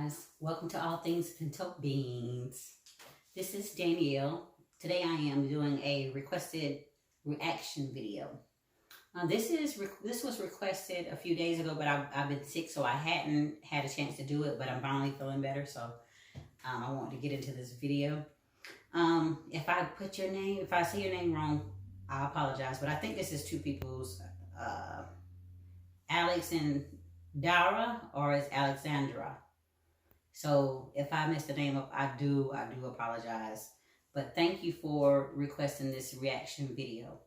guys, welcome to All Things PintoBeans. This is Danielle. Today I am doing a requested reaction video. This was requested a few days ago, but I've been sick, so I hadn't had a chance to do it, but I'm finally feeling better, so I want to get into this video. If I put your name, if I say your name wrong, I apologize, but I think this is two people's, Alexndaraaa or it's Alexndaraaa. So if I messed the name up, I do apologize. But thank you for requesting this reaction video.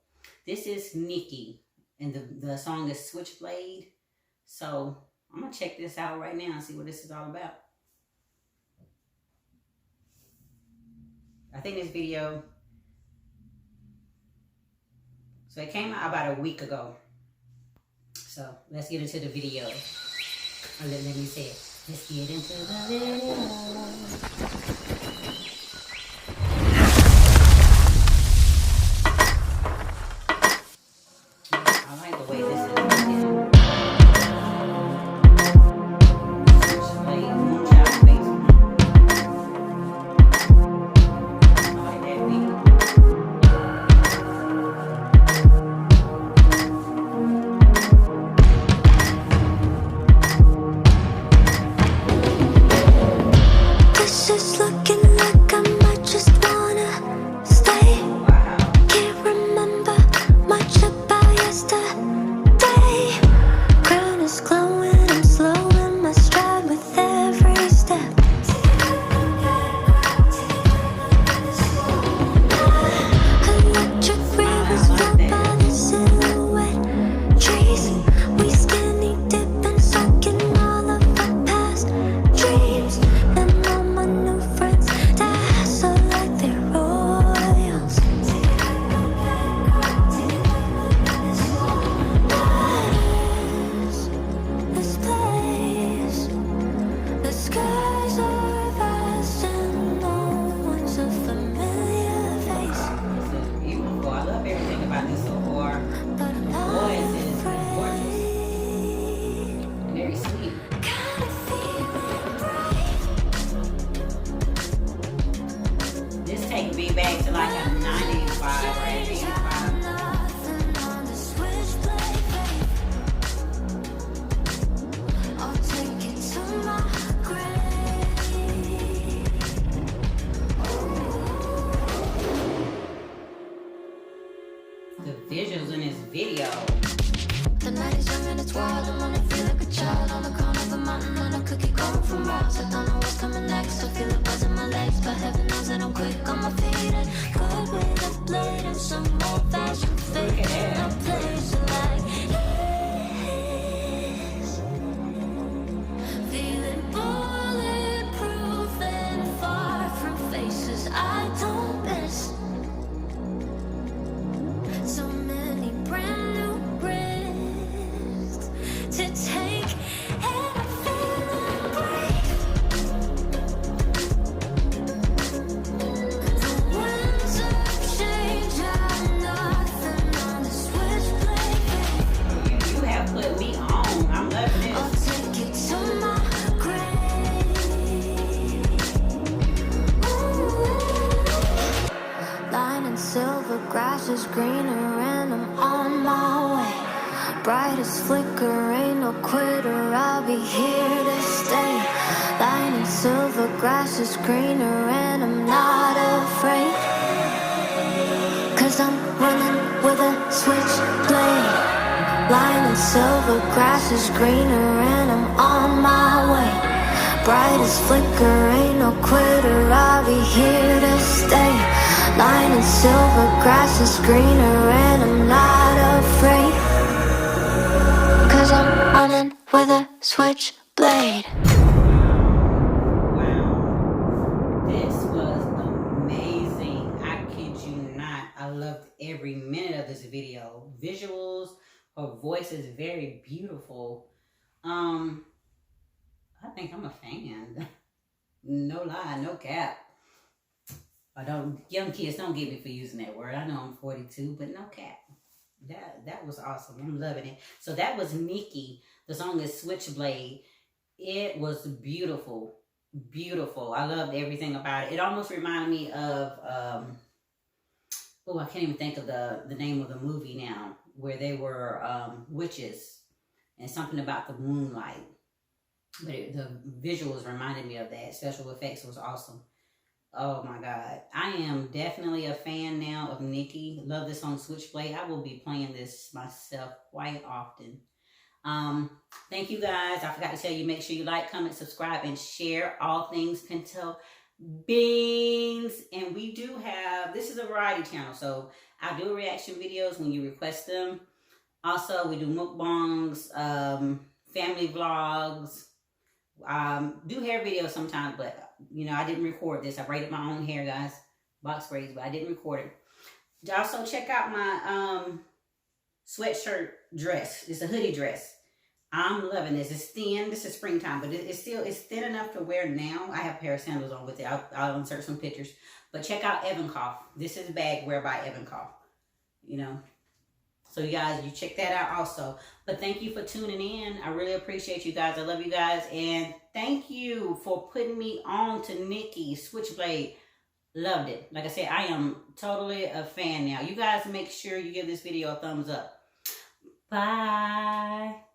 This is Niki, and the song is Switchblade. So I'm gonna check this out right now and see what this is all about. I think this video, so it came out about a week ago. So let's get into the video. Or let me say it. Let's get into the video. I like the way this is. Be back to like a 95 or 85. The visuals in this video. The night is young and it's wild. I wanna feel like a child on the corner of a mountain on a cookie going for miles. I don't know what's coming next. I feel it buzz in my legs, but heaven knows that I'm quick on my feet and good with a blade and some old fashioned fake in a place like this. Feeling bulletproof and far from faces I don't miss. So many brand new risks to take, and I'm feeling brave. The winds of change are nothing on the switchblade. You have put me on. I'm loving it. I'll take it to my grave. Ooh. Line and silver, grass is greener, and I'm on my way. Brightest flicker, ain't no quitter, I'll be here to stay. Line and silver, grass is greener, and I'm not afraid. Cause I'm running with a switchblade. Line and silver, grass is greener, and I'm on my way. Brightest flicker, ain't no quitter, I'll be here to stay. Line and silver, grass is greener, and I'm not afraid. Cause I'm running with a switchblade. Wow. This was amazing. I kid you not. I loved every minute of this video. Visuals, her voice is very beautiful. I think I'm a fan. No lie, no cap. Young kids, don't get me for using that word. I know I'm 42, but no cap. That was awesome. I'm loving it. So that was Niki. The song is Switchblade. It was beautiful. beautiful. I loved everything about it. It almost reminded me of, oh, I can't even think of the name of the movie now, where they were witches and something about the moonlight. But the visuals reminded me of that. Special effects was awesome. Oh my God. I am definitely a fan now of Niki. Love this on Switchblade. I will be playing this myself quite often. Thank you guys. I forgot to tell you, make sure you like, comment, subscribe, and share All Things PintoBeans. And we do have, this is a variety channel, so I do reaction videos when you request them. Also, we do mukbangs, family vlogs, do hair videos sometimes, but you know, I didn't record this. I braided my own hair, guys. Box braids, but I didn't record it. Also, check out my sweatshirt dress. It's a hoodie dress. I'm loving this. It's thin. This is springtime, but it's thin enough to wear now. I have a pair of sandals on with it. I'll insert some pictures. But check out Evankoff. This is a bag wear by Evankoff. You know. So you guys, you check that out also. But thank you for tuning in. I really appreciate you guys. I love you guys. And thank you for putting me on to Niki, Switchblade. Loved it. Like I said, I am totally a fan now. You guys make sure you give this video a thumbs up. Bye.